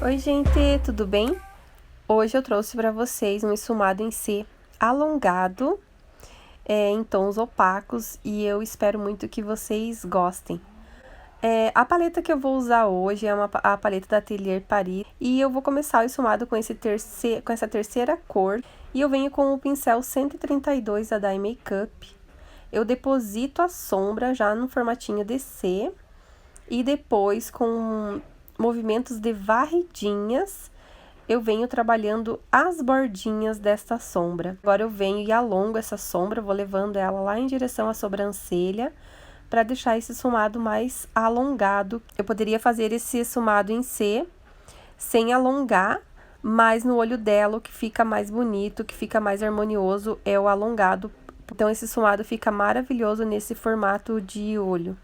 Oi gente, tudo bem? Hoje eu trouxe para vocês um esfumado em C alongado, em tons opacos, e eu espero muito que vocês gostem. A paleta que eu vou usar hoje é a paleta da Atelier Paris, e eu vou começar o esfumado com essa terceira cor, e eu venho com o pincel 132 da Dye Makeup. Eu deposito a sombra já no formatinho de C, e depois com movimentos de varridinhas, eu venho trabalhando as bordinhas desta sombra. Agora eu venho e alongo essa sombra, vou levando ela lá em direção à sobrancelha, para deixar esse esfumado mais alongado. Eu poderia fazer esse esfumado em C, sem alongar, mas no olho dela o que fica mais bonito, o que fica mais harmonioso é o alongado. Então esse esfumado fica maravilhoso nesse formato de olho.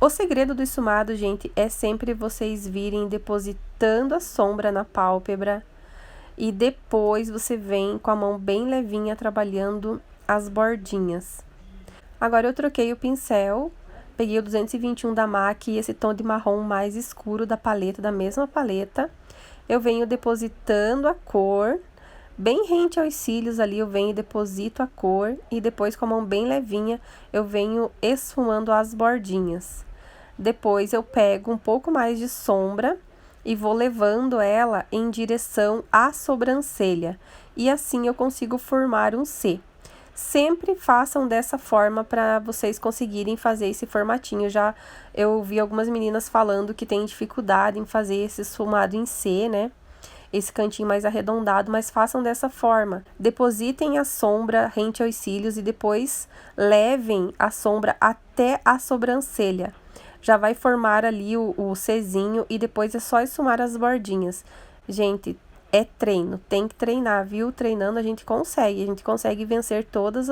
O segredo do esfumado, gente, é sempre vocês virem depositando a sombra na pálpebra e depois você vem com a mão bem levinha trabalhando as bordinhas. Agora eu troquei o pincel, peguei o 221 da MAC e esse tom de marrom mais escuro da paleta, da mesma paleta. Eu venho depositando a cor, bem rente aos cílios ali, eu venho e deposito a cor e depois com a mão bem levinha eu venho esfumando as bordinhas. Depois eu pego um pouco mais de sombra e vou levando ela em direção à sobrancelha. E assim eu consigo formar um C. Sempre façam dessa forma para vocês conseguirem fazer esse formatinho. Já eu vi algumas meninas falando que tem dificuldade em fazer esse esfumado em C, né? Esse cantinho mais arredondado, mas façam dessa forma. Depositem a sombra rente aos cílios e depois levem a sombra até a sobrancelha. Já vai formar ali o Czinho e depois é só esfumar as bordinhas. Gente, é treino, tem que treinar, viu? Treinando a gente consegue vencer todas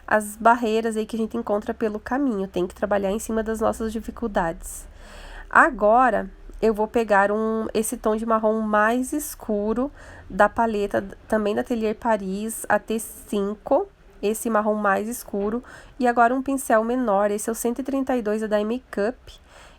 as barreiras aí que a gente encontra pelo caminho. Tem que trabalhar em cima das nossas dificuldades. Agora, eu vou pegar esse tom de marrom mais escuro da paleta, também da Atelier Paris, a T5. Esse marrom mais escuro, e agora um pincel menor, esse é o 132 da Dye Makeup,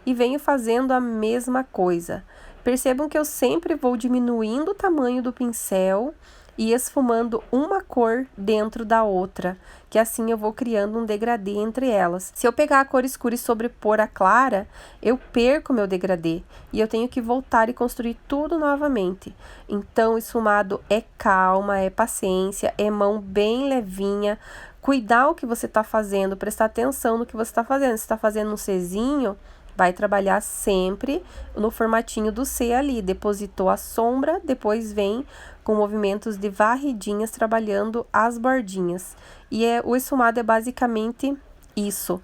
e venho fazendo a mesma coisa. Percebam que eu sempre vou diminuindo o tamanho do pincel e esfumando uma cor dentro da outra, que assim eu vou criando um degradê entre elas. Se eu pegar a cor escura e sobrepor a clara, eu perco meu degradê e eu tenho que voltar e construir tudo novamente. Então, o esfumado é calma, é paciência, é mão bem levinha, cuidar o que você tá fazendo, prestar atenção no que você tá fazendo. Se tá fazendo um Czinho, vai trabalhar sempre no formatinho do C ali, depositou a sombra, depois vem com movimentos de varridinhas trabalhando as bordinhas. E o esfumado é basicamente isso.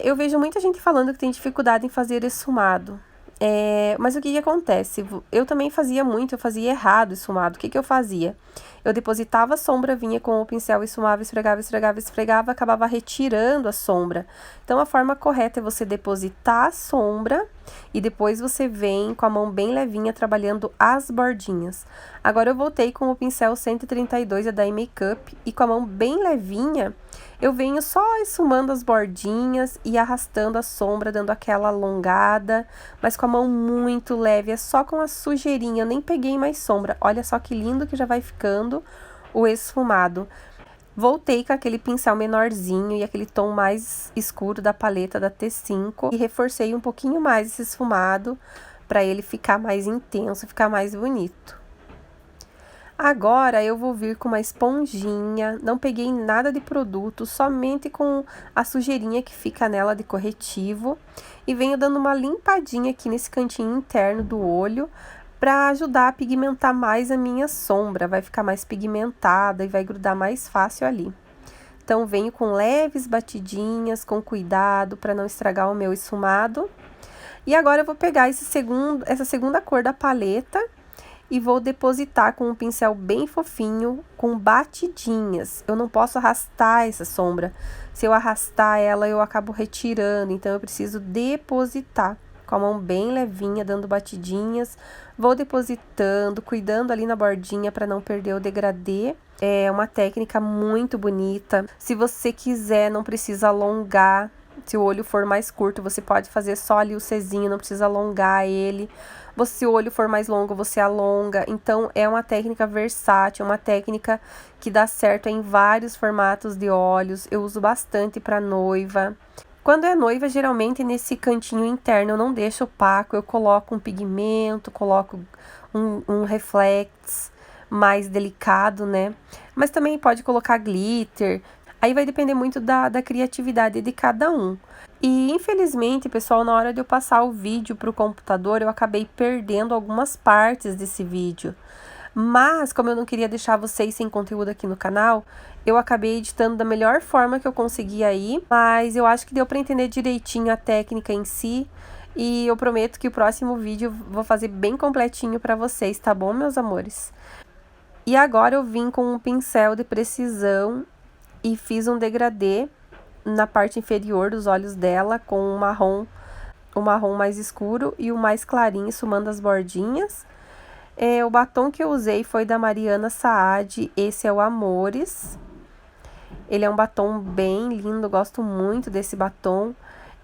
Eu vejo muita gente falando que tem dificuldade em fazer esfumado. Mas o que acontece? Eu também fazia errado esfumado. O que eu fazia? Eu depositava a sombra, vinha com o pincel, esfumava, esfregava, acabava retirando a sombra. Então, a forma correta é você depositar a sombra e depois você vem com a mão bem levinha trabalhando as bordinhas. Agora, eu voltei com o pincel 132 da Dye Makeup e com a mão bem levinha, eu venho só esfumando as bordinhas e arrastando a sombra, dando aquela alongada, mas com a mão muito leve, é só com a sujeirinha, eu nem peguei mais sombra. Olha só que lindo que já vai ficando o esfumado. Voltei com aquele pincel menorzinho e aquele tom mais escuro da paleta da T5 e reforcei um pouquinho mais esse esfumado para ele ficar mais intenso, ficar mais bonito. Agora eu vou vir com uma esponjinha, não peguei nada de produto, somente com a sujeirinha que fica nela de corretivo. E venho dando uma limpadinha aqui nesse cantinho interno do olho, para ajudar a pigmentar mais a minha sombra, vai ficar mais pigmentada e vai grudar mais fácil ali. Então, venho com leves batidinhas, com cuidado para não estragar o meu esfumado. E agora eu vou pegar essa segunda cor da paleta e vou depositar com um pincel bem fofinho, com batidinhas. Eu não posso arrastar essa sombra. Se eu arrastar ela, eu acabo retirando, então eu preciso depositar com a mão bem levinha, dando batidinhas. Vou depositando, cuidando ali na bordinha para não perder o degradê. É uma técnica muito bonita. Se você quiser, não precisa alongar. Se o olho for mais curto, você pode fazer só ali o Czinho, não precisa alongar ele. Se o olho for mais longo, você alonga. Então, é uma técnica versátil, uma técnica que dá certo em vários formatos de olhos. Eu uso bastante para noiva. Quando é noiva, geralmente nesse cantinho interno eu não deixo opaco, eu coloco um pigmento, coloco um reflex mais delicado, né? Mas também pode colocar glitter. Aí vai depender muito da criatividade de cada um. E infelizmente, pessoal, na hora de eu passar o vídeo para o computador, eu acabei perdendo algumas partes desse vídeo. Mas, como eu não queria deixar vocês sem conteúdo aqui no canal, eu acabei editando da melhor forma que eu consegui aí. Mas eu acho que deu para entender direitinho a técnica em si. E eu prometo que o próximo vídeo eu vou fazer bem completinho para vocês, tá bom, meus amores? E agora eu vim com um pincel de precisão e fiz um degradê na parte inferior dos olhos dela com o marrom mais escuro e o mais clarinho, sumando as bordinhas. O batom que eu usei foi da Mariana Saad, esse é o Amores. Ele é um batom bem lindo, gosto muito desse batom.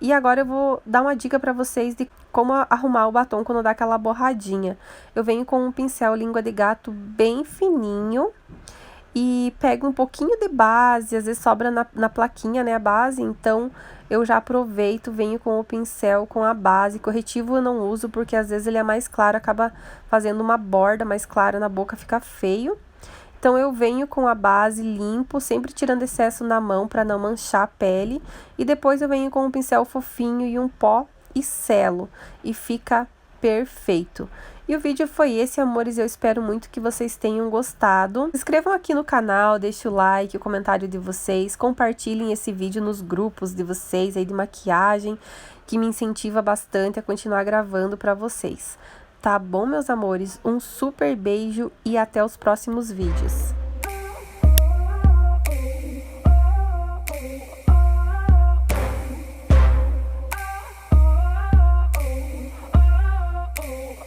E agora eu vou dar uma dica para vocês de como arrumar o batom quando dá aquela borradinha. Eu venho com um pincel língua de gato bem fininho e pego um pouquinho de base, às vezes sobra na plaquinha, né, a base, então eu já aproveito, venho com o pincel, com a base. Corretivo eu não uso porque às vezes ele é mais claro, acaba fazendo uma borda mais clara na boca, fica feio. Então eu venho com a base limpo, sempre tirando excesso na mão para não manchar a pele. E depois eu venho com um pincel fofinho e um pó e selo. E fica perfeito. E o vídeo foi esse, amores, eu espero muito que vocês tenham gostado. Se inscrevam aqui no canal, deixem o like, o comentário de vocês, compartilhem esse vídeo nos grupos de vocês aí de maquiagem, que me incentiva bastante a continuar gravando para vocês. Tá bom, meus amores? Um super beijo e até os próximos vídeos.